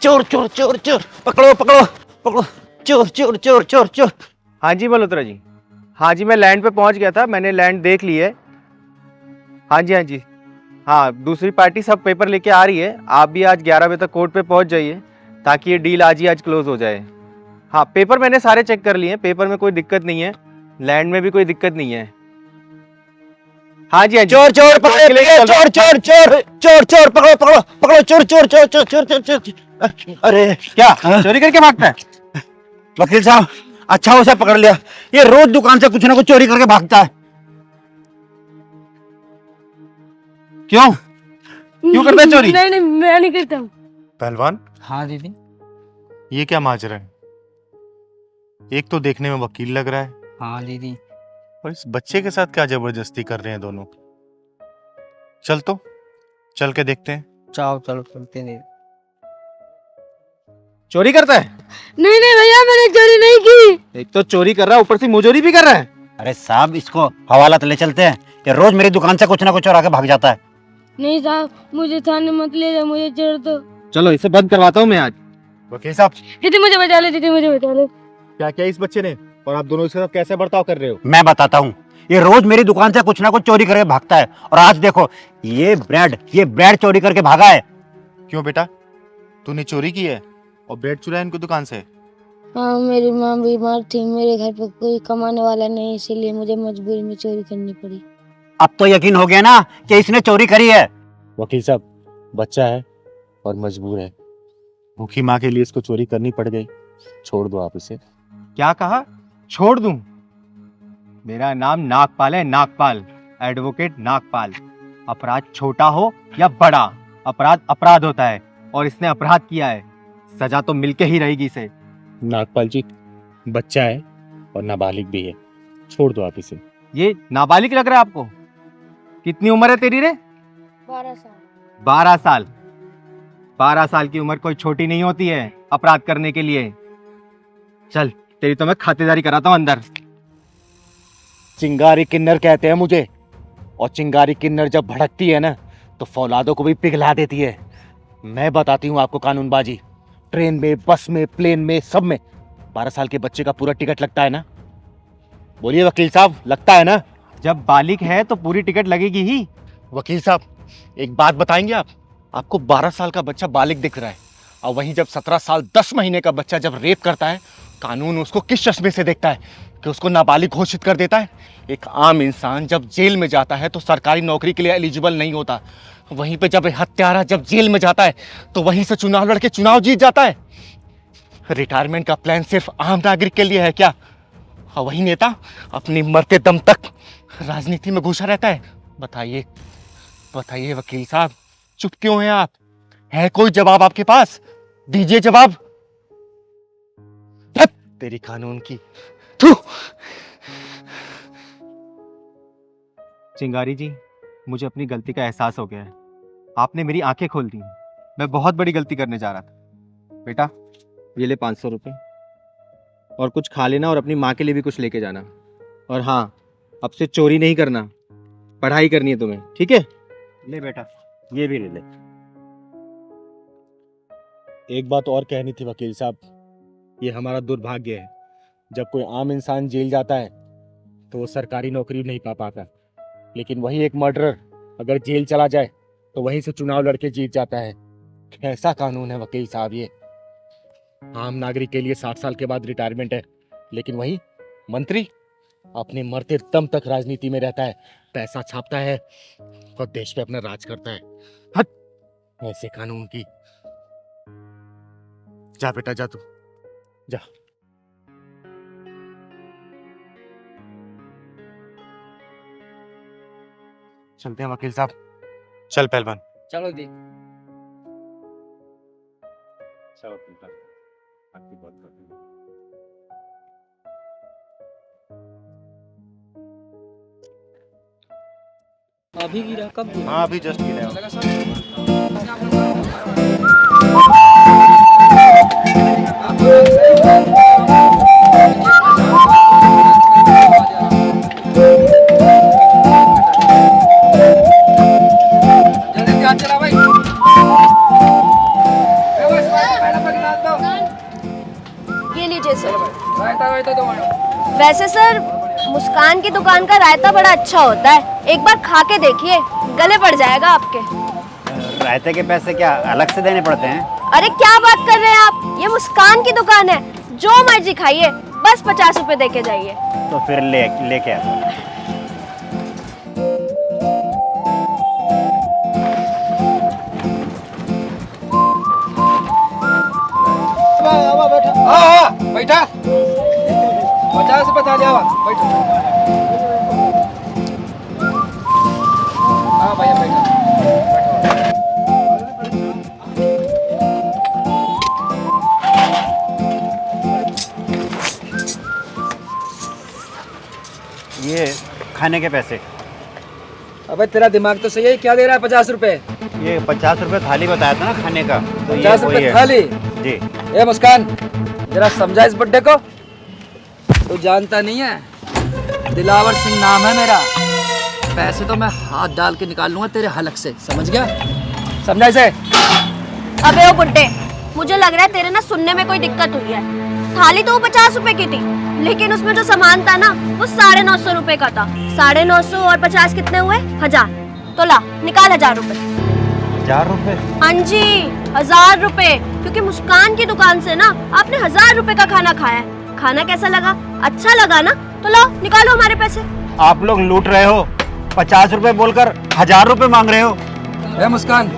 चोर चोर चोर चोर, पकड़ो पकड़ो पकड़ो, चोर चोर चोर चोर चोर। हाँ जी मल्होत्रा जी, हाँ जी मैं लैंड पे पहुंच गया था, मैंने लैंड देख ली है। हाँ जी हाँ जी, हाँ दूसरी पार्टी सब पेपर लेके आ रही है, आप भी आज 11 बजे तक कोर्ट पे पहुंच जाइए ताकि ये डील आज ही आज क्लोज हो जाए। हाँ पेपर मैंने सारे चेक कर लिए हैं, पेपर में कोई दिक्कत नहीं है, लैंड में भी कोई दिक्कत नहीं है। हाँ जी हाँ जी, चोर चोर पकड़ो, चोर चोर चोर चोर चोर, पकड़ो पकड़ो पकड़ो, चोर चोर चोर चोर चोर चोर चोर। अरे क्या हाँ? चोरी करके भागता है? वकील साहब, अच्छा उसे पकड़ लिया, ये रोज दुकान से कुछ ना कुछ चोरी करके भागता है। क्यों क्यों करता है चोरी? नहीं नहीं मैं नहीं करता हूँ। पहलवान, हाँ दीदी। ये क्या माजरा है? एक तो देखने में वकील लग रहा है हाँ दीदी। और इस बच्चे के साथ क्या जबरदस्ती कर रहे हैं दोनों। चल तो चल के देखते हैं। चाओ चलो चलते दीदी। चोरी करता है? नहीं नहीं भैया मैंने चोरी नहीं की। एक तो चोरी कर रहा है, ऊपर से मुजोरी भी कर रहा है। अरे साहब, इसको हवाला ले चलते हैं, ये रोज मेरी दुकान से कुछ ना कुछ चुरा के भाग जाता है। नहीं साहब, मुझे थाने मत ले जाओ, मुझे छोड़ दो। चलो इसे बंद करवाता हूँ मैं आज। वकील साहब, दीदी मुझे बचा ले, दीदी मुझे बचा ले। क्या क्या इस बच्चे ने, और आप दोनों इसके साथ कैसे बर्ताव कर रहे हो? मैं बताता हूँ, ये रोज मेरी दुकान से कुछ ना कुछ चोरी करके भागता है, और आज देखो ये ब्रेड चोरी करके भागा है। क्यों बेटा, तूने चोरी की है और ब्रेड चुराया इनको दुकान से? हाँ, मेरी माँ बीमार थी, मेरे घर पर कोई कमाने वाला नहीं, इसीलिए मुझे मजबूरी में चोरी करनी पड़ी। अब तो यकीन हो गया ना कि इसने चोरी करी है। वकील साहब, बच्चा है और मजबूर है, भूखी माँ के लिए इसको चोरी करनी पड़ गई, छोड़ दो आप इसे। क्या कहा? छोड़ दूं? मेरा नाम नागपाल है, नागपाल, एडवोकेट नागपाल। अपराध छोटा हो या बड़ा, अपराध अपराध होता है, और इसने अपराध किया है, सजा तो मिलके ही रहेगी इसे। नागपाल जी, बच्चा है और नाबालिग भी है, छोड़ दो आप इसे। ये नाबालिग लग रहा है आपको? कितनी उम्र है तेरी रे? 12 साल। 12 साल? 12 साल की उम्र कोई छोटी नहीं होती है अपराध करने के लिए। चल तेरी तो मैं खातिरदारी कराता हूँ अंदर। चिंगारी किन्नर कहते हैं मुझे, और चिंगारी किन्नर जब भड़कती है ना तो फौलादों को भी पिघला देती है। मैं बताती हूँ आपको कानूनबाजी, ट्रेन में, बस में, प्लेन में, सब में 12 साल के बच्चे का पूरा टिकट लगता है ना? बोलिए वकील साहब, लगता है ना? जब बालिग है तो पूरी टिकट लगेगी ही। वकील साहब, एक बात बताएंगे आप? आपको 12 साल का बच्चा बालिग दिख रहा है, और वहीं जब 17 साल 10 महीने का बच्चा जब रेप करता है, कानून उसको किस चश्मे से देखता है कि उसको नाबालिग घोषित कर देता है? एक आम इंसान जब जेल में जाता है तो सरकारी नौकरी के लिए एलिजिबल नहीं होता, वहीं पे जब हत्यारा जब जेल में जाता है तो वहीं से चुनाव लड़के चुनाव जीत जाता है। रिटायरमेंट का प्लान सिर्फ आम नागरिक के लिए है क्या? और वही नेता अपनी मरते दम तक राजनीति में घुसा रहता है। बताइए बताइए वकील साहब, चुप क्यों हैं आप? है कोई जवाब आपके पास? दीजिए जवाब। धत तेरी कानून की। थू। चिंगारी जी, मुझे अपनी गलती का एहसास हो गया है, आपने मेरी आंखें खोल दी। मैं बहुत बड़ी गलती करने जा रहा था। बेटा ये ले 500 रुपये, और कुछ खा लेना, और अपनी माँ के लिए भी कुछ लेके जाना। और हाँ, अब से चोरी नहीं करना, पढ़ाई करनी है तुम्हें, ठीक है? ले बेटा, ये भी ले ले। एक बात और कहनी थी वकील साहब, ये हमारा दुर्भाग्य है, जब कोई आम इंसान जेल जाता है तो वो सरकारी नौकरी नहीं पा पाता, लेकिन वही एक मर्डरर अगर जेल चला जाए तो वहीं से चुनाव लड़के जीत जाता है। कैसा कानून है वकील साहब ये? आम नागरिक के लिए 60 साल के बाद रिटायरमेंट है, लेकिन वही मंत्री अपने मरते दम तक राजनीति में रहता है, पैसा छापता है और देश पे अपना राज करता है। हट, ऐसे कानून की। जा बेटा जा, तू जा। चलते हैं वकील साहब। चल पहलवान। चलो दीदी। चलो वकील साहब, आपकी बात करते हैं। अभी गिरा, कब गिरा? हाँ अभी जस्ट गिरा है। लगा सब। जल्दी ध्यान चला भाई। ये लीजिए सर। वैसे सर मुस्कान की दुकान का रायता बड़ा अच्छा होता है, एक बार खा के देखिए, गले पड़ जाएगा आपके। रायते के पैसे क्या अलग से देने पड़ते हैं? अरे क्या बात कर रहे हैं आप, ये मुस्कान की दुकान है, जो मर्जी खाइए, बस 50 रुपए दे के जाइए। तो फिर लेके आ। बैठा 50 रुपए था लिया बैठो। हाँ भैया बैठा। ये खाने के पैसे। अबे तेरा दिमाग तो सही है, क्या दे रहा है 50 रुपए? ये 50 रुपए थाली बताया था ना खाने का, तो ये 50 वही रुपए है। थाली? जी। ए मुस्कान, जरा समझा इस बुड्ढे को, तू जानता नहीं है, दिलावर सिंह नाम है मेरा। पैसे तो मैं हाथ डाल के निकाल लूंगा तेरे हलक से, समझ गया? समझा इसे? अबे ओ बुड्ढे, मुझे लग रहा है तेरे ना सुनने में कोई दिक्कत हुई है। थाली तो वो 50 रुपए की थी, लेकिन उसमें जो सामान था ना वो 950 रुपए का था। 950 और 50 कितने हुए? 1000। तो ला निकाल 1000 रुपए। 1000 रुपए? हाँ जी 1000 रुपए, क्योंकि मुस्कान की दुकान से ना आपने 1000 रुपए का खाना खाया है। खाना कैसा लगा? अच्छा लगा ना? तो लाओ निकालो हमारे पैसे। आप लोग लूट रहे हो, 50 रुपए बोलकर 1000 रुपए मांग रहे हो। ए मुस्कान,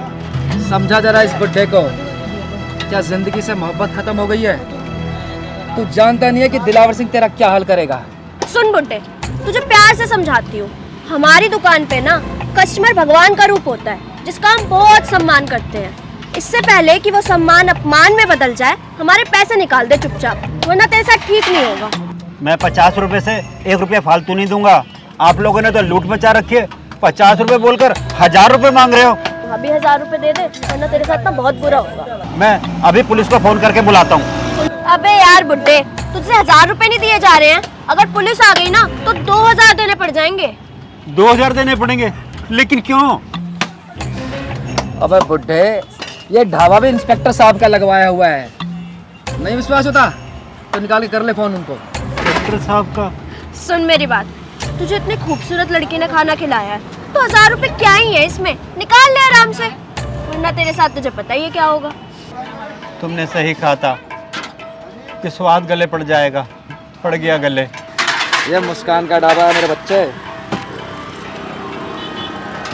समझा जरा इस बुड्ढे को, क्या जिंदगी से मोहब्बत खत्म हो गई है? तू जानता नहीं है कि दिलावर सिंह तेरा क्या हाल करेगा? सुन बुड्ढे, तुझे प्यार से समझाती हूँ, हमारी दुकान पे ना कस्टमर भगवान का रूप होता है, जिसका हम बहुत सम्मान करते हैं। इससे पहले कि वो सम्मान अपमान में बदल जाए, हमारे पैसे निकाल दे चुपचाप, वरना तेरे साथ ठीक नहीं होगा। मैं 50 रुपए से 1 रुपया फालतू नहीं दूंगा। आप लोगों ने तो लूट मचा रखी है, 50 रुपए बोलकर 1000 रुपए मांग रहे हो। अभी 1000 रुपए दे दे, वरना तेरे साथ ना बहुत बुरा होगा। मैं अभी पुलिस को फोन करके बुलाता हूँ। अबे यार बुड्ढे, तुझसे 1000 रुपए नहीं दिए जा रहे हैं, अगर पुलिस आ गई ना तो 2000 देने पड़ जाएंगे। 2000 देने पड़ेंगे? लेकिन क्यों? अबे बुड्ढे, ये ढाबा भी इंस्पेक्टर साहब का लगवाया हुआ है, नहीं विश्वास होता तो निकाल के कर ले फोन उनको। इंस्पेक्टर साहब का? सुन मेरी बात, तुझे इतनी खूबसूरत लड़की ने खाना खिलाया है, तो 1000 रुपए क्या ही है इसमें, निकाल ले आराम से, वरना तेरे साथ तुझे पता ही है क्या होगा। तुमने सही कहा था कि स्वाद गले पड़ जाएगा, पड़ गया गले। ये मुस्कान का ढाबा है मेरे बच्चे,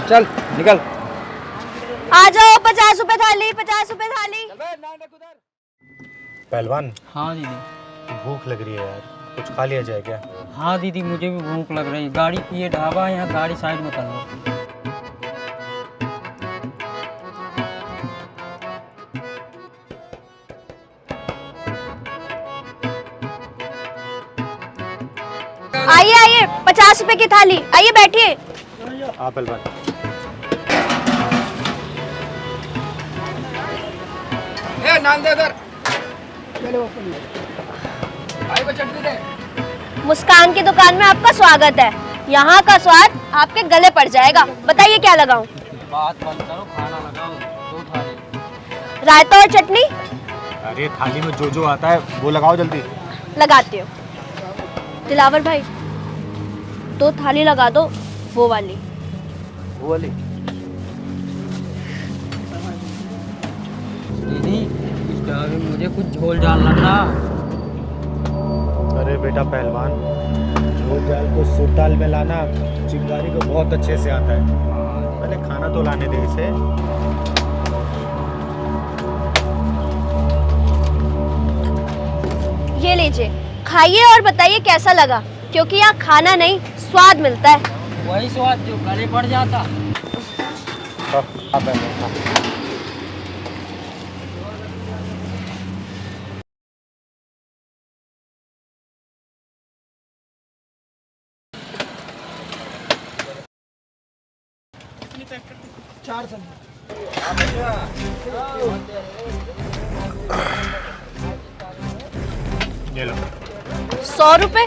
चल निकल। आ जाओ, 50 रुपए थाली, 50 रुपए थाली। पहलवान, हाँ दीदी। भूख लग रही है यार, कुछ खा लिया जाए क्या? हाँ दीदी, मुझे भी भूख लग रही है। गाड़ी, ये ढाबा है यहाँ, गाड़ी साइड में कर लो। आइए आइए, 50 रुपए की थाली, आइए बैठिए। हाँ पहलवान। ए नान दे उधर। आई वो चटनी दे। मुस्कान की दुकान में आपका स्वागत है, यहाँ का स्वाद आपके गले पड़ जाएगा। बताइए क्या लगाऊं? बात बंद करो, खाना लगाओ, 2 थाली। रायता और चटनी? अरे थाली में जो जो आता है वो लगाओ जल्दी। लगाती हूँ। दिलावर भाई, 2 थाली लगा दो, वो वाली। वो वाली? दीदी, इस ढाबे में मुझे कुछ झोल झाल लगना। अरे बेटा पहलवान, झोल झाल को सूट दाल में लाना चिंगारी को बहुत अच्छे से आता है, पहले खाना तो लाने दे इसे। ये लीजिए, खाइए और बताइए कैसा लगा, क्योंकि यहाँ खाना नहीं स्वाद मिलता है। वही स्वाद जो गले पड़ जाता। ये लो। 100 रुपए?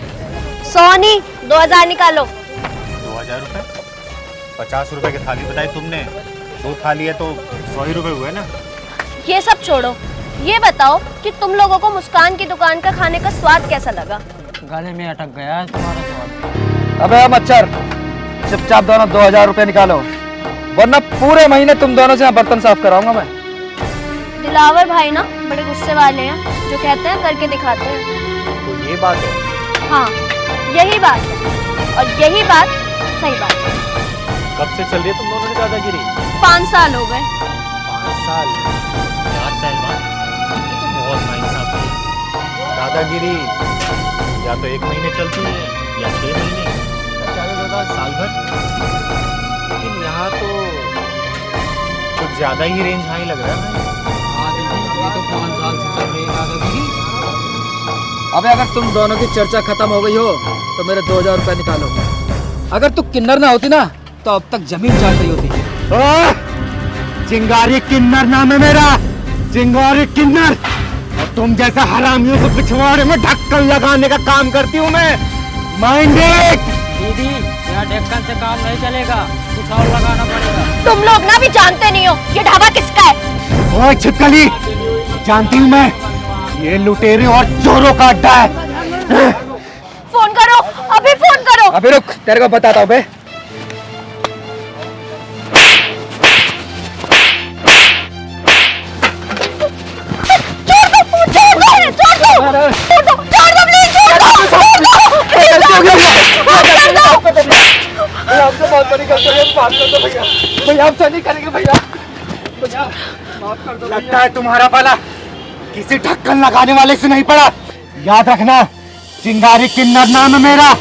100 नहीं, 2000 निकालो। 2000 रुपए? 50 रुपए की थाली बताई तुमने, 2 थाली है तो 100 ही रुपए हुए ना। ये सब छोड़ो, ये बताओ कि तुम लोगों को मुस्कान की दुकान का खाने का स्वाद कैसा लगा? गले में अटक गया है तुम्हारा स्वाद। अबे मच्छर, चुपचाप दोनों 2000 रुपए निकालो, वरना पूरे महीने तुम दोनों से यहाँ बर्तन साफ कराऊंगा मैं। दिलावर भाई ना बड़े गुस्से वाले हैं, जो कहते हैं करके दिखाते हैं। तो ये बात है। हाँ, यही बात है, और यही बात सही बात है। कब से चल रही है तुम दोनों की दादागिरी? 5 साल हो गए। 5 साल? यार पहलवान, ये तो बहुत नाइंसाफी है। दादागिरी या तो 1 महीने चलती है या 6 महीने, ज्यादा से ज्यादा साल भर। लेकिन यहाँ तो कुछ ज्यादा ही रेंज हाई लग रहा है। हाँ दीदी, ये तो 5 साल से चल रही है दादागिरी। अबे अगर तुम दोनों की चर्चा खत्म हो गई हो तो मेरे 2000 रुपए निकालो। अगर तू किन्नर ना होती ना तो अब तक जमीन चाट रही होती। चिंगारी किन्नर नाम है मेरा, चिंगारी किन्नर। और तुम जैसा हरामियों को पिछवाड़े में ढक्कन लगाने का काम करती हूँ मैं। Mind it. दीदी, यहाँ ढक्कन से काम नहीं चलेगा, कुछ और लगाना पड़ेगा। तुम लोग ना भी जानते नहीं हो ये ढाबा किसका है। ओए छिपकली, जानती हूँ मैं, ये लुटेरे और चोरों का अड्डा है। फोन करो, अभी फोन करो। अभी रुक, तेरे को बताता हूँ बे। लगता है तुम्हारा पाला किसी ढक्कन लगाने वाले से नहीं पड़ा। याद रखना, चिंगारी किन्नर नाम है मेरा।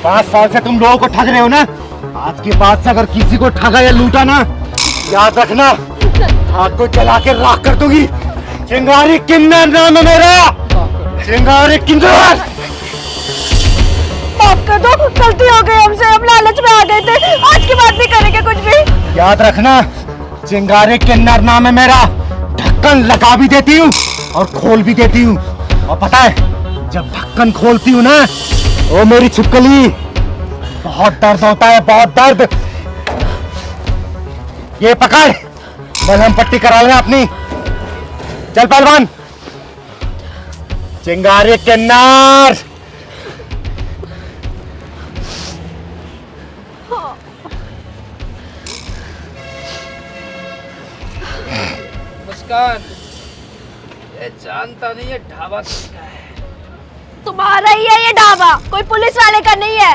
5 साल से तुम लोगों को ठग रहे हो ना, आज के बाद से अगर किसी को ठगा या लूटा ना, याद रखना आग को जला के राख कर दूंगी। चिंगारी किन्नर नाम है मेरा, चिंगारी किन्नर। माफ कर दो, गलती हो गई हमसे, हम लालच में आ गए थे, आज के बाद नहीं करेंगे कुछ भी। याद रखना, चिंगारी किन्नर नाम है मेरा। ढक्कन लगा भी देती हूँ और खोल भी देती हूँ। और पता है, जब ढक्कन खोलती हूँ ना, ओ मेरी छिपकली, बहुत दर्द होता है, बहुत दर्द। ये पकड़, मलहम पट्टी करा लेना अपनी। चल पहलवान। चिंगारी किन्नर। मुस्कान, ये जानता नहीं है ढाबा किसका है। तुम्हारा ही है ये ढाबा, कोई पुलिस वाले का नहीं है।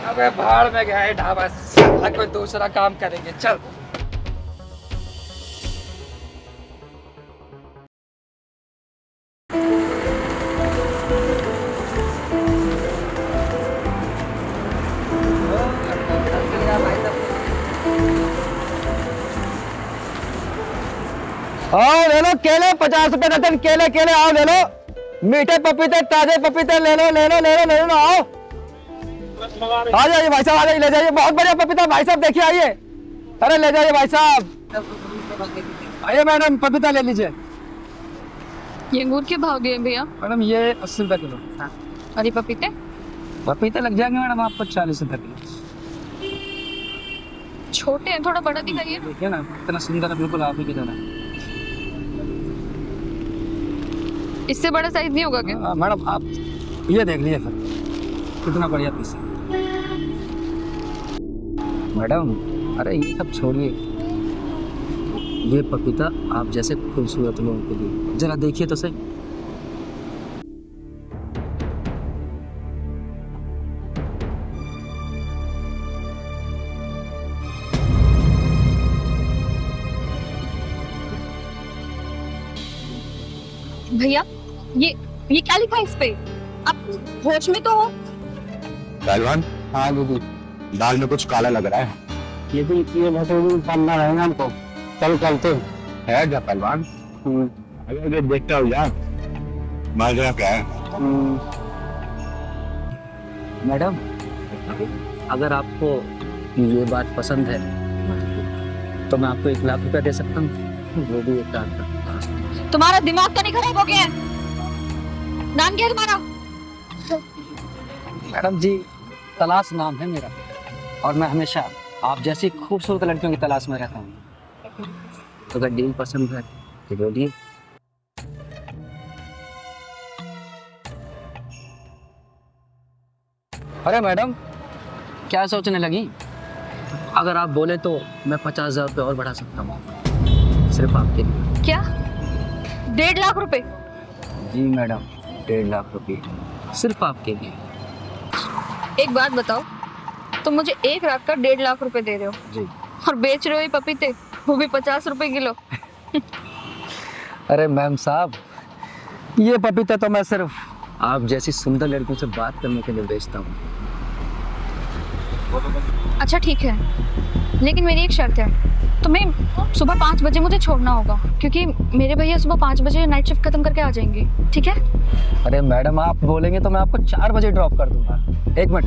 अबे भाड़ में गया है ढाबा, साला कोई दूसरा काम करेंगे। चल। आओ ले लो केले, 50 रुपए दर्जन केले। केले आओ ले लो, मीठे पपीते, ताजे पपीते ले लो, ले लो, ले लो, ले लो। आओ आ जाइए भाई साहब, आ जाइए, ले जाइए। बहुत बढ़िया पपीता भाई साहब, देखिए आइए। अरे ले जाइए भाई साहब। आइए मैडम, पपीता ले लीजिए। ये अंगूर के भाव दिए भैया? मैडम ये 80 रुपए किलो। और ये पपीते? पपीते लग जाएंगे मैडम आपको 40 रुपए किलो। छोटे हैं, थोड़ा बड़ा दिखाइए। देखिए ना, इतना सुंदर है, बिल्कुल आप ही की तरह। इससे बड़ा साइज नहीं होगा क्या? मैडम आप ये देख लीजिए फिर, कितना बढ़िया पीस है। मैडम अरे ये सब छोड़िए, ये पपीता आप जैसे खूबसूरत लोगों के लिए, जरा देखिए तो सही। भैया ये क्या लिखा है इस पे? आप होश में तो हो? पहलवान। हाँ दीदी, दाल में कुछ काला लग रहा है। ये भी पढ़ना रहेगा हमको। चल चलते है क्या पहलवान? अगर देखता हूँ यार, माजरा क्या है? मैडम अगर आपको ये बात पसंद है तो मैं आपको 1 लाख रुपया दे सकता हूँ, वो भी 1 लाख का। तुम्हारा दिमाग तो नहीं खराब हो गया है? नाम क्या है तुम्हारा? मैडम जी तलाश नाम है मेरा, और मैं हमेशा आप जैसी खूबसूरत लड़कियों की तलाश में रहता हूँ। तो अगर डील पसंद है बोलिए। अरे मैडम, क्या सोचने लगी? अगर आप बोले तो मैं 50,000 रुपये और बढ़ा सकता हूँ, सिर्फ आपके लिए। क्या 1.5 लाख रुपए? जी मैडम, 1.5 लाख रुपये सिर्फ आपके लिए। एक बात बताओ, तुम मुझे 1 रात का 1.5 लाख रुपए दे रहे हो जी। और बेच रहे हो ये पपीते, वो भी 50 रुपए किलो। अरे मैम साहब, ये पपीते तो मैं सिर्फ आप जैसी सुंदर लड़कियों से बात करने के लिए बेचता हूँ। अच्छा ठीक है, लेकिन मेरी एक शर्त है, तुम्हें सुबह 5 बजे मुझे छोड़ना होगा, क्योंकि मेरे भैया सुबह 5 बजे नाइट शिफ्ट खत्म करके आ जाएंगे, ठीक है? अरे मैडम, आप बोलेंगे तो मैं आपको 4 बजे ड्रॉप कर दूंगा। 1 मिनट।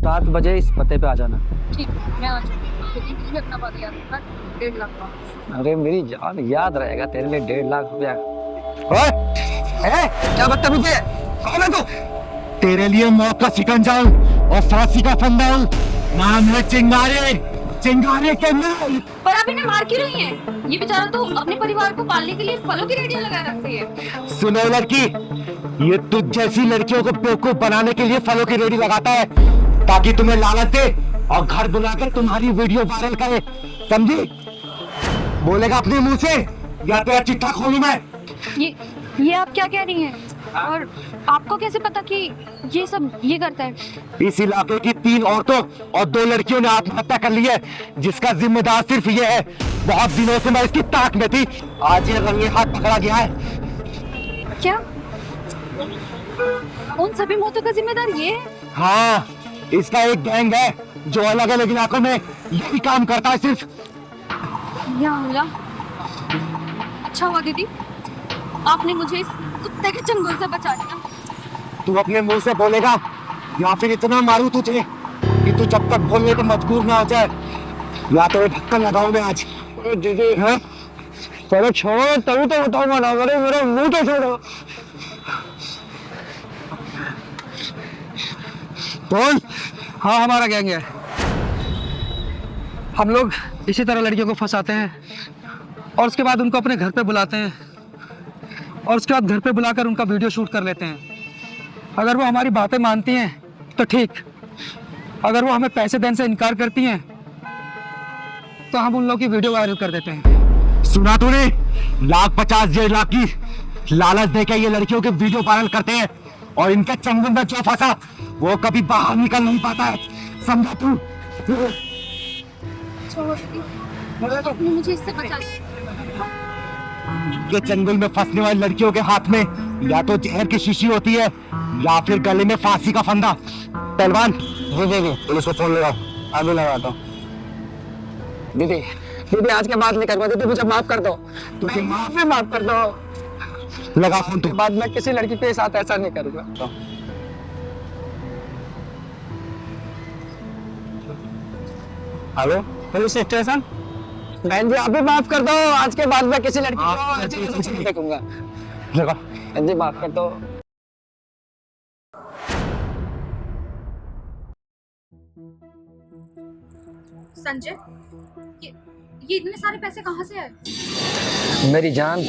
7 बजे इस पते पे आ जाना। ठीक है, मैं आ जाऊंगी, लेकिन मुझे अपना बात याद रखना, 1.5 लाख का। अरे मेरी जान, याद रहेगा तेरे लिए 1.5 लाख रुपया। ओए, क्या बदतमीजी है? कौन है तू? तेरे लिए मौत का शिकंजा और फांसी का फंदा। नाम है चिंगारी, चिंगारी किन्नर। पर आप इन्हें मार क्यों रही हैं? ये बेचारा तो अपने परिवार को पालने के लिए फलों की रेडियां लगा रखती है। सुनो लड़की, ये तुझ जैसी लड़कियों को बेवकूफ बनाने के लिए फलों की रेडी लगाता है, ताकि तुम्हें लालच दे और घर बुलाकर तुम्हारी वीडियो वायरल करे, समझी? बोलेगा अपने मुंह से या तेरा चिट्ठा खोलूं मैं? ये आप क्या कह रही हैं? और आपको कैसे पता कि ये सब ये करता है? इस इलाके की 3 औरतों और 2 लड़कियों ने आत्महत्या कर ली है, जिसका जिम्मेदार सिर्फ ये है। बहुत दिनों से मैं इसकी ताक में थी, आज ये रंगे हाथ पकड़ा गया है। क्या उन सभी मौतों का जिम्मेदार ये है? हाँ, इसका एक गैंग है जो अलग अलग इलाकों में यही काम करता है सिर्फ। या अल्लाह, अच्छा हुआ दीदी आपने मुझे इस कुत्ते के चंगुल से बचा लिया। तू अपने मुंह से बोलेगा या फिर इतना मारू तुझे कि तू जब तक बोलने को मजबूर ना हो जाए, या तो ढक्कन लगाऊं मैं आज। दीदी है, पहले छोड़ो तभी तो बताऊंगा ना। मेरे मुंह तो छोड़ो। बोल। हाँ, हमारा गैंग है। हम लोग इसी तरह लड़कियों को फंसाते हैं और उसके बाद उनको अपने घर पे बुलाते हैं और उसके बाद घर पे बुलाकर उनका वीडियो शूट कर लेते हैं। अगर वो हमारी बातें मानती हैं तो ठीक, अगर वो हमें पैसे देने से इनकार करती हैं तो हम उन लोगों की वीडियो वायरल कर देते हैं। सुना तूने? 1,50,000 1.5 लाख की लालच देके ये लड़कियों के वीडियो वायरल करते हैं और इनके चंगुल में जो फंसा वो कभी बाहर निकल नहीं पाता है, समझा तू? आपने मुझे इससे बचा लिया। ये चंगुल में फंसने वाली लड़कियों के हाथ में या तो जहर की शीशी होती है या फिर गले में फांसी का फंदा। पहलवान, पुलिस को फोन लगाओ। अभी लगाता हूँ। दीदी आज के बाद नहीं करवा दीदी, मुझे माफ कर दो। माफ कर दो। लगा फोन तू। बाद में किसी लड़की के साथ ऐसा नहीं करूंगा। Hello, police station. बहन जी, आप भी माफ कर दो। आज के बाद मैं किसी लड़की को ऐसे नहीं देखूंगा। लगा। बहन जी, माफ कर दो। संजय, ये इतने सारे पैसे कहाँ से आए? मेरी जान,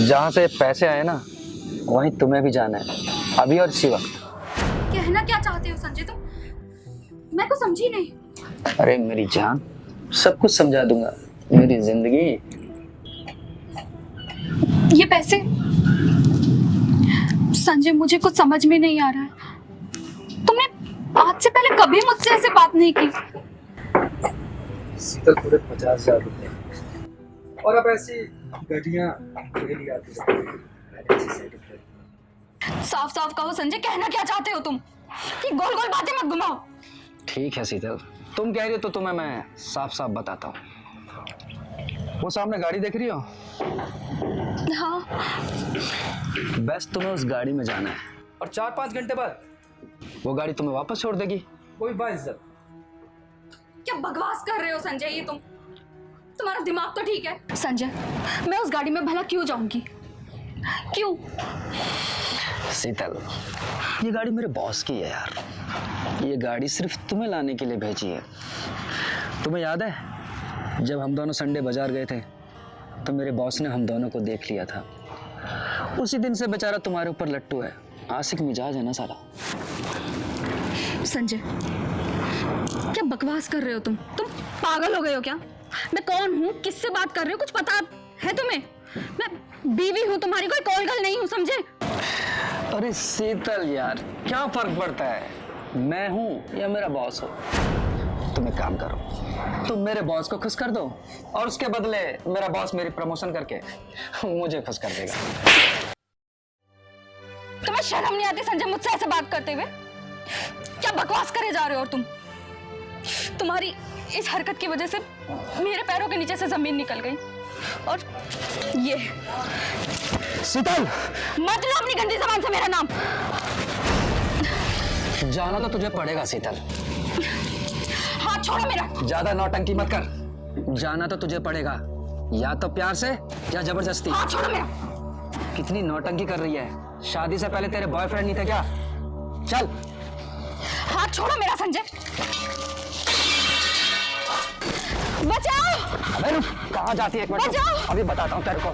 जहाँ से पैसे आए ना वहीं तुम्हें भी जाना है, अभी और इसी वक्त। कहना क्या चाहते हो संजय तुम? मैं तो समझी नहीं। अरे मेरी जान, सब कुछ समझा दूंगा। मेरी जिंदगी। ये पैसे संजय, मुझे कुछ समझ में नहीं आ रहा है। तुमने आज से पहले कभी मुझसे ऐसे बात नहीं की। सीधे पूरे 50,000 रुपए और अब ऐसी गड्डियां डेली आती हैं। साफ साफ कहो संजय, कहना क्या चाहते हो तुम? ये गोल गोल बातें मत घुमाओ। ठीक है शीतल, तुम कह रही हो तो तुम्हें मैं साफ साफ बताता हूँ। वो सामने गाड़ी देख रही हो? हाँ। बस तुम्हें उस गाड़ी में जाना है और 4-5 घंटे बाद वो गाड़ी तुम्हें वापस छोड़ देगी। कोई बाइज्जत। क्या बकवास कर रहे हो संजय? ये तुम्हारा दिमाग तो ठीक है? संजय, मैं उस गाड़ी में भला क्यों जाऊंगी? क्यों? शीतल, ये गाड़ी मेरे बॉस की है यार। ये गाड़ी सिर्फ तुम्हें लाने के लिए भेजी है। तुम्हें याद है जब हम दोनों संडे बाजार गए थे तो मेरे बॉस ने हम दोनों को देख लिया था। उसी दिन से बेचारा तुम्हारे ऊपर लट्टू है। आशिक मिजाज है ना साला। संजय, क्या बकवास कर रहे हो तुम पागल हो गए हो क्या? मैं कौन हूँ, किससे बात कर रहे हो, कुछ पता है तुम्हें? मैं बीवी हूँ तुम्हारी, कोई कॉलगर्ल नहीं हूँ, समझे? अरे शीतल यार, क्या फर्क पड़ता है मैं हूँ या मेरा बॉस हो? तुम एक काम करो, तुम मेरे बॉस को खुश कर दो और उसके बदले मेरा बॉस मेरी प्रमोशन करके मुझे खुश कर देगा। तुम्हें शर्म नहीं आती संजय मुझसे ऐसे बात करते हुए? क्या बकवास करे जा रहे हो? और तुम्हारी इस हरकत की वजह से मेरे पैरों के नीचे से जमीन निकल गई। और ये शीतल, मत लो अपनी गंदी जबान से मेरा नाम। जाना तो तुझे पड़ेगा शीतल। हाथ छोड़ो मेरा। ज्यादा नौटंकी मत कर। जाना तो तुझे पड़ेगा, या तो प्यार से या जबरदस्ती। हाथ छोड़ो मेरा। कितनी नौटंकी कर रही है? शादी से पहले तेरे बॉयफ्रेंड नहीं थे क्या? चल। हाथ छोड़ो मेरा संजय। बचाओ। अबे रुक, कहाँ जाती है? एक मिनट बचाओ। अभी बताता हूँ तेरे को।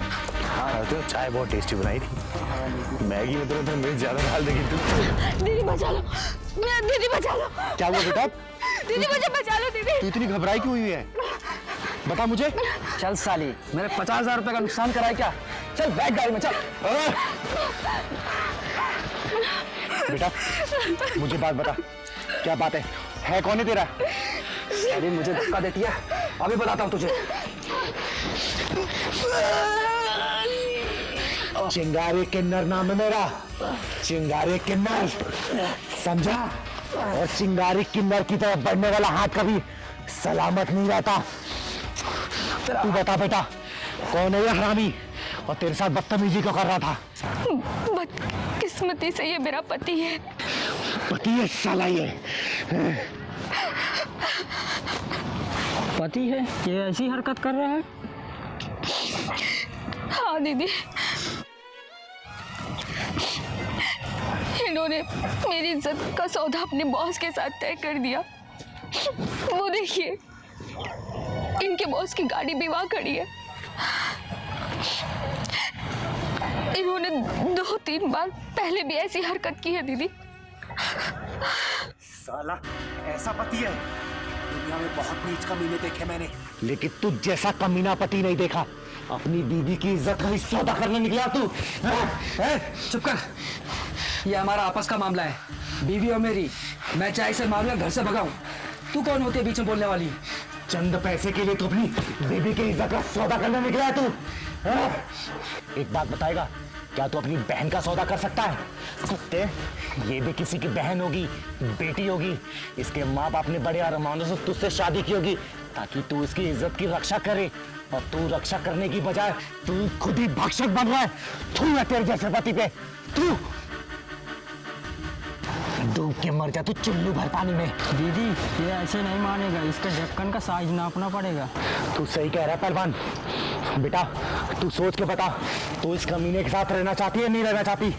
हाँ तो चाय बहुत टेस्टी बनाई थी। मैगी में तो मिर्च ज्यादा डाल देगी तू। दीदी बचा लो, मेरा दीदी बचा लो। क्या हुआ बेटा? दीदी मुझे बचा लो दीदी। तू इतनी घबराई क्यों हुई है? बता मुझे। चल साली, मेरे 50,000 रुपए का नुकसान कराए क्या? चल बैठ गाड़ी में, चल। बेटा मुझे बात बता, क्या बात है कौन है तेरा? अरे मुझे धक्का देती है, अभी बताता हूँ तुझे। चिंगारी किन्नर नाम है मेरा, चिंगारी किन्नर, समझा? और चिंगारी किन्नर की तरफ बढ़ने वाला हाथ कभी सलामत नहीं रहता। तू बता बेटा, कौन है ये हरामी और तेरे साथ बदतमीजी क्यों कर रहा था? बदकिस्मती से ये मेरा पति है। पति है साला ये? पति है? ये ऐसी हरकत कर रहा है? हाँ दीदी, इन्होंने मेरी इज्जत का सौदा अपने बॉस के साथ तय कर दिया। वो देखिए, इनके बॉस की गाड़ी भी वहां खड़ी है। इन्होंने 2-3 बार पहले भी ऐसी हरकत की है दीदी। साला ऐसा पति है? दुनिया में बहुत नीच कमीने देखे मैंने, लेकिन तुझ जैसा कमीना पति नहीं देखा। अपनी बीवी की इज्जत का ही सौदा करने निकला तू। चुप कर, ये हमारा आपस का मामला है, बीवी और मेरी। मैं चाहे इसे मारूं या घर से भगाऊं, तू कौन होती है बीच में बोलने वाली? चंद पैसे के लिए तो अपनी बीवी की इज्जत का सौदा करने निकला है तू। एक बात बताएगा, क्या तू अपनी बहन का सौदा कर सकता है? कुत्ते, ये भी किसी की बहन होगी, बेटी होगी। इसके माँ बाप ने बड़े अरमानों से तुझसे शादी की होगी ताकि तू इसकी इज्जत की रक्षा करे, और तू रक्षा करने की बजाय तू खुद ही भक्षक बन रहा है। तू है तेरे जैसे पति पे, तू डूब के मर जा तू चुल्लू भर पानी में। दीदी ये ऐसे नहीं मानेगा, इसका ढक्कन का साइज नापना पड़ेगा। तू सही कह रहा है पहलवान। बेटा तू सोच के बता, तू इस कमीने के साथ रहना चाहती है नहीं रहना चाहती?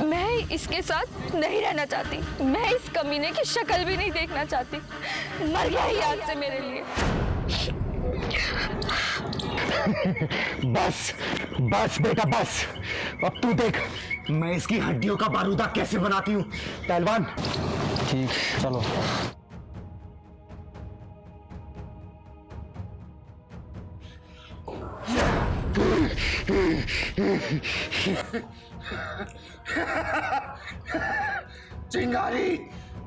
मैं इसके साथ नहीं रहना चाहती। मैं इस कमीने की शक्ल भी नहीं देखना चाहती। मर गया ही याद से मेरे लिए। बस बस बेटा बस, अब तू देख मैं इसकी हड्डियों का बारूदा कैसे बनाती हूँ। पहलवान ठीक, चलो। चिंगारी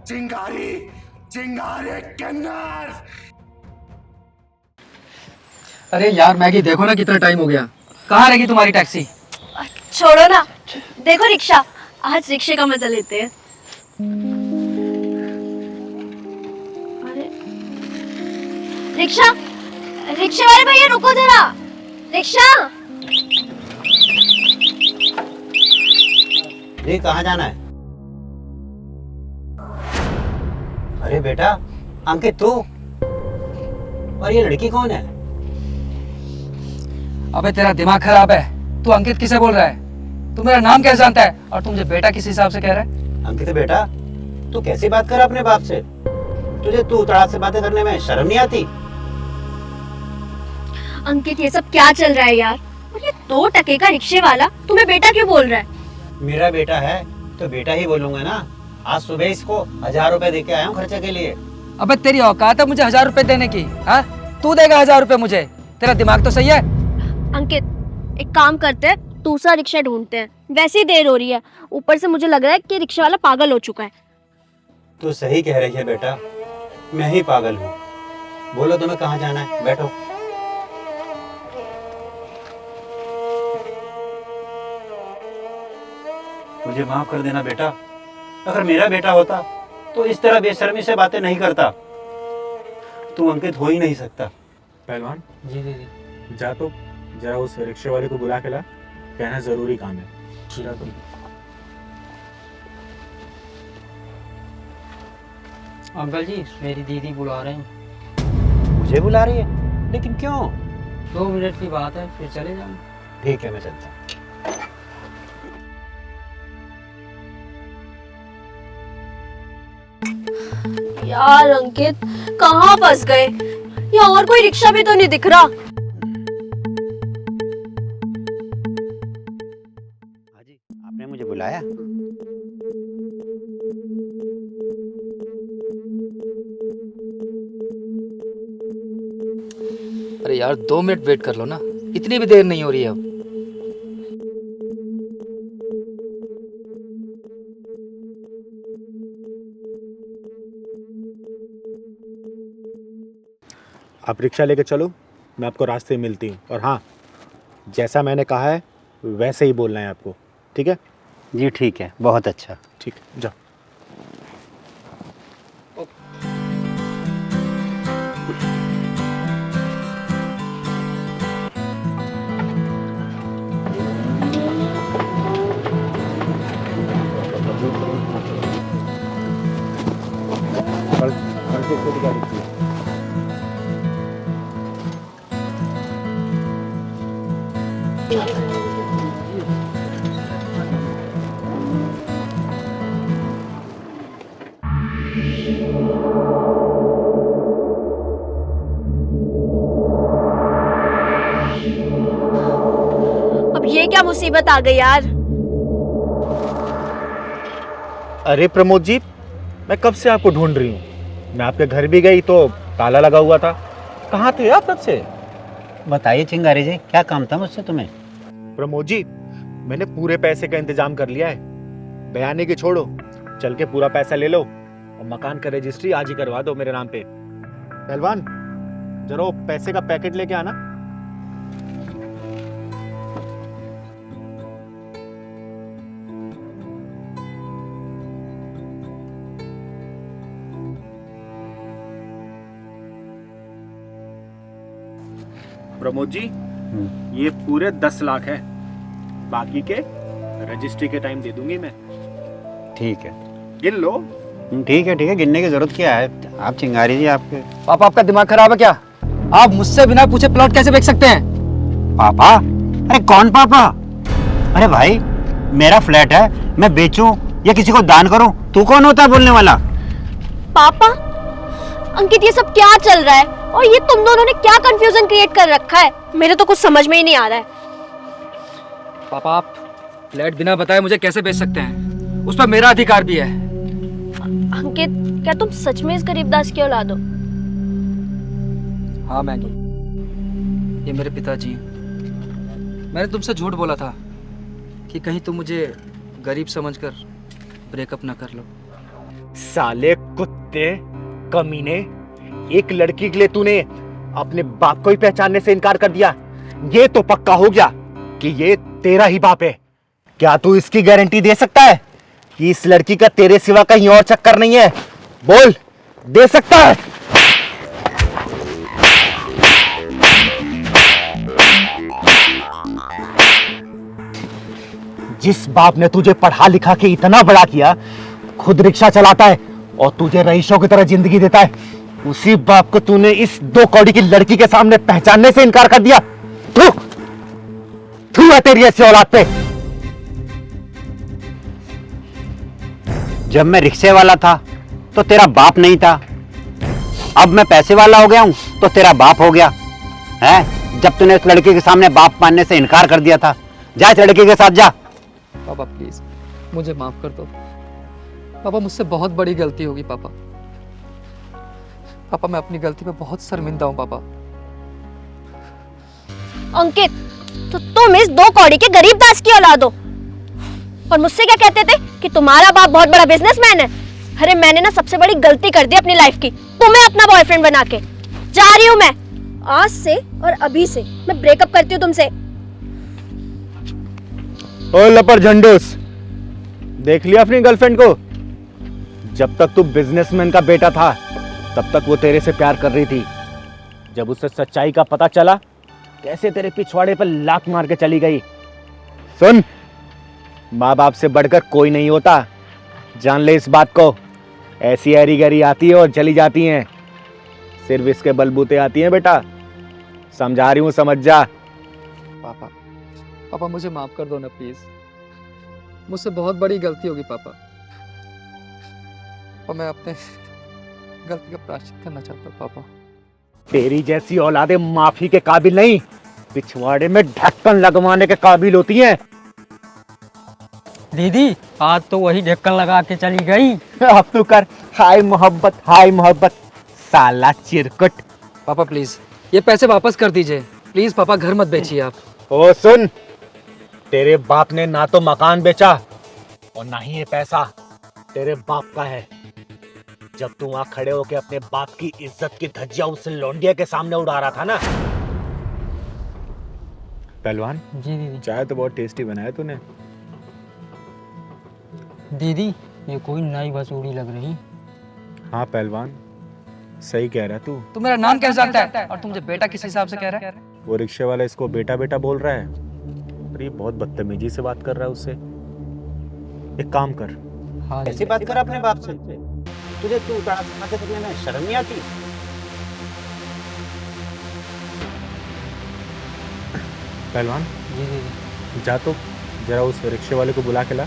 चिंगारी चिंगारी किन्नर। अरे यार मैगी, देखो ना कितना टाइम हो गया, कहाँ रहेगी तुम्हारी टैक्सी? छोड़ो ना, देखो रिक्शा, आज रिक्शे का मजा लेते हैं। अरे रिक्शा, रिक्शे वाले भैया रुको जरा। रिक्शा, ये कहाँ जाना है? अरे बेटा अंकित, तू? और ये लड़की कौन है? अबे तेरा दिमाग खराब है, तू अंकित किसे बोल रहा है? तू मेरा नाम कैसे जानता है और तू मुझे बेटा किस हिसाब से कह रहा है? अंकित बेटा, तू कैसी बात कर अपने बाप से? तुझे तू तड़ाक से बातें करने में शर्म नहीं आती? अंकित ये सब क्या चल रहा है यार? और ये 2 टके का रिक्शे वाला तुम्हें बेटा क्यों बोल रहा है? मेरा बेटा है तो बेटा ही बोलूंगा ना। आज सुबह इसको 1000 रुपए दे के आया हूँ खर्चे के लिए। अबे तेरी औकात है मुझे 1000 रुपए देने की? हाँ, तू देगा 1000 रुपए मुझे? तेरा दिमाग तो सही है? अंकित एक काम करते हैं, दूसरा रिक्शा ढूंढते हैं। वैसे ही देर हो रही है, ऊपर से मुझे लग रहा है कि रिक्शा वाला पागल हो चुका है। तू सही कह रही है बेटा, मैं ही पागल हूँ। बोलो तुम्हें कहाँ जाना है, बैठो। मुझे माफ कर देना बेटा, अगर मेरा बेटा होता तो इस तरह बेशर्मी से बातें नहीं करता। तू अंकित हो ही नहीं सकता। पहलवान जी जी जी। जा तो जरा उस रिक्शे वाले को बुला के ला, कहना जरूरी काम है। जा तो। अंकल जी मेरी दीदी बुला रहे हैं। मुझे बुला रही है? लेकिन क्यों? 2 मिनट की बात है, फिर चले जाऊँ। ठीक है, मैं चलता हूँ। यार अंकित कहाँ फंस गए? यहाँ और कोई रिक्शा भी तो नहीं दिख रहा। हाजी, आपने मुझे बुलाया? अरे यार 2 मिनट वेट कर लो ना, इतनी भी देर नहीं हो रही है अब। आप रिक्शा लेके चलो, मैं आपको रास्ते में मिलती हूँ। और हाँ, जैसा मैंने कहा है वैसे ही बोलना है आपको, ठीक है? जी ठीक है, बहुत अच्छा। ठीक है, जाओ। कल से खुद गाड़ी की। अब ये क्या मुसीबत आ गई यार? अरे प्रमोद जी, मैं कब से आपको ढूंढ रही हूँ। मैं आपके घर भी गई तो ताला लगा हुआ था। कहाँ थे आप कब से? बताइए चिंगारी जी, क्या काम था मुझसे तुम्हें? प्रमोद जी, मैंने पूरे पैसे का इंतजाम कर लिया है। बयानी की छोड़ो, चल के पूरा पैसा ले लो और मकान का रजिस्ट्री आज ही करवा दो मेरे नाम पे। पहलवान, जरा वो पैसे का पैकेट लेके आना। प्रमोद जी, ये पूरे 10 लाख है। बाकी के रजिस्ट्री के टाइम दे दूंगी मैं। ठीक है, गिन लो। ठीक है, ठीक है, गिनने की जरूरत क्या है? आप चिंगारी जी, आपके पापा आपका दिमाग खराब है क्या? आप मुझसे बिना पूछे प्लॉट कैसे बेच सकते हैं? पापा? अरे कौन पापा? अरे भाई, मेरा फ्लैट है, मैं बेचूं या किसी को दान करूं, तू कौन होता है बोलने वाला? पापा, अंकित ये सब क्या चल रहा है? और ये तुम दोनों ने क्या कंफ्यूजन क्रिएट कर रखा है? मेरे तो कुछ समझ में ही नहीं आ रहा है। पापा आप फ्लैट बिना बताए मुझे कैसे बेच सकते हैं? उस पर मेरा अधिकार भी है। अंकित, क्या तुम सच में इस गरीबदास की औलाद हो? हाँ मैगी, ये मेरे पिताजी हैं। मैंने तुमसे झूठ बोला था कि कहीं तुम मुझे गरीब समझकर ब्रेकअप ना कर लो। साले कुत्ते, कमीने, एक लड़की के लिए तूने अपने बाप को ही पहचानने से इनकार कर दिया। ये तो पक्का हो गया कि ये तेरा ही बाप है। क्या तू इसकी गारंटी दे सकता है कि इस लड़की का तेरे सिवा कहीं और चक्कर नहीं है? बोल, दे सकता है? जिस बाप ने तुझे पढ़ा लिखा के इतना बड़ा किया, खुद रिक्शा चलाता है और तुझे रईसों की तरह जिंदगी देता है, उसी बाप को तूने इस 2 कौड़ी की लड़की के सामने पहचानने से इनकार कर दिया। थू, थू है तेरी ऐसी औलाद पे। जब मैं रिक्शे वाला था तो तेरा बाप नहीं था, अब मैं पैसे वाला हो गया हूँ तो तेरा बाप हो गया है। जब तूने उस लड़के के सामने बाप मानने से इनकार कर दिया था, जा इस लड़के के साथ जा। पापा प्लीज मुझे माफ कर दो पापा, मुझसे बहुत बड़ी गलती होगी पापा। पापा मैं अपनी गलती पे बहुत शर्मिंदा हूँ पापा। अंकित, तो तुम इस 2 कौड़ी के गरीब दास की औलाद हो और मुझसे क्या कहते थे कि तुम्हारा बाप बहुत बड़ा बिजनेसमैन है। अरे मैंने ना सबसे बड़ी गलती कर दी अपनी लाइफ की, तुम्हें अपना बॉयफ्रेंड बना के। जा रही हूँ मैं, आज से और अभी से मैं ब्रेकअप करती हूँ तुमसे। ओ लपर झंडूस, देख लिया अपनी गर्लफ्रेंड को? जब तक तू बिजनेसमैन का बेटा था तब तक वो तेरे से प्यार कर रही थी। जब उसे सच्चाई का पता चला, कैसे तेरे पिछवाड़े पर लात मार के चली गई। सुन, माँ बाप से बढ़कर कोई नहीं होता, जान ले इस बात को। ऐसी हरी गरी आती है और चली जाती हैं, सिर्फ इसके बलबूते आती हैं बेटा। समझा रही हूँ, समझ जा। पापा पापा मुझे माफ कर दो ना प्लीज, मुझसे बहुत बड़ी गलती होगी पापा, और मैं अपने गलती का प्रायश्चित करना चाहता हूँ पापा। तेरी जैसी औलादे माफी के काबिल नहीं, पिछवाड़े में ढक्कन लगवाने के काबिल होती हैं। दीदी आज तो वही ढक्कन लगा के चली गई। अब तू कर हाय मोहब्बत, हाय मोहब्बत, साला चिरकुट। पापा प्लीज ये पैसे वापस कर दीजिए प्लीज पापा, घर मत बेचिए आप। ओ सुन, तेरे बाप ने ना तो मकान बेचा और ना ही ये पैसा तेरे बाप का है। जब तू वहां खड़े होके अपने बाप की इज्जत की धज्जियां उस लौंडिया के सामने उड़ा रहा था ना। पहलवान जी दीदी। चाय तो बहुत टेस्टी बनाया तूने। दीदी ये कोई नई वसूली लग रही। हाँ पहलवान, सही कह रहा तू। तू मेरा नाम कैसे जानता है और तू मुझे बेटा किस हिसाब से कह रहा है? वो रिक्शे वाला इसको बेटा बेटा बोल रहा है और ये बहुत बदतमीजी से बात कर रहा है उससे। एक काम कर। हाँ ऐसी बात कर अपने बाप से, तुझे तू उतार के करने में शर्म नहीं आती? पहलवान जी दीदी। जा तो जरा उस रिक्शे वाले को बुला के ला,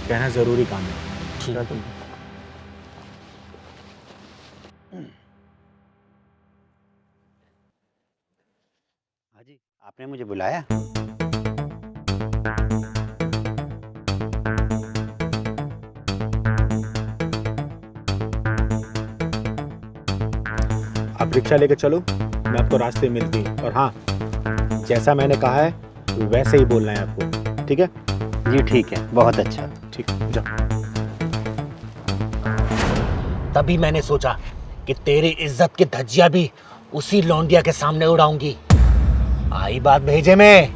कहना जरूरी काम है। ठीक जा है। तो। हाँ जी, आपने मुझे बुलाया? आप रिक्शा लेके चलो, मैं आपको रास्ते में मिलती। और हाँ, जैसा मैंने कहा है वैसे ही बोलना है आपको, ठीक है? जी ठीक है, बहुत अच्छा। ठीक, जाओ। तभी मैंने सोचा कि तेरी इज्जत की धज्जियां भी उसी लौंडिया के सामने उड़ाऊंगी। आई बात भेजे में,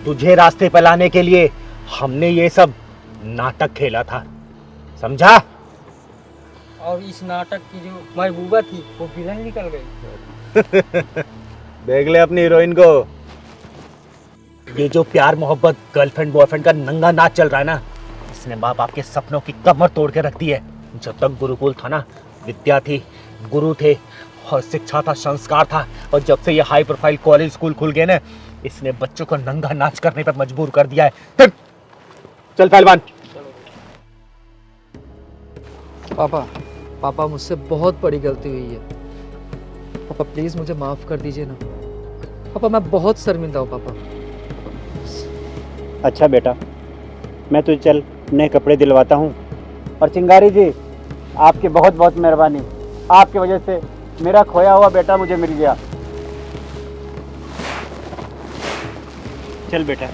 तुझे रास्ते पे लाने के लिए हमने ये सब नाटक खेला था, समझा? और इस नाटक की जो महबूबा थी वो विलन निकल गई। देख ले अपनी हीरोइन को। ये जो प्यार मोहब्बत गर्लफ्रेंड बॉयफ्रेंड का नंगा नाच चल रहा है ना, इसने माँ बाप के सपनों की कमर तोड़ के रख दी है। जब तक गुरुकुल था ना, विद्या थी, गुरु थे और शिक्षा था, संस्कार था। और जब से ये हाई प्रोफाइल कॉलेज स्कूल खुल गए ना, इसने बच्चों को नंगा नाच करने पर मजबूर कर दिया है। चल पहलवान। पापा पापा मुझसे बहुत बड़ी गलती हुई है पापा, प्लीज मुझे माफ कर दीजिए ना पापा, मैं बहुत शर्मिंदा हूँ पापा। अच्छा बेटा, मैं तुझे चल नए कपड़े दिलवाता हूँ। और चिंगारी जी, आपकी बहुत बहुत मेहरबानी, आपकी वजह से मेरा खोया हुआ बेटा मुझे मिल गया। चल बेटा।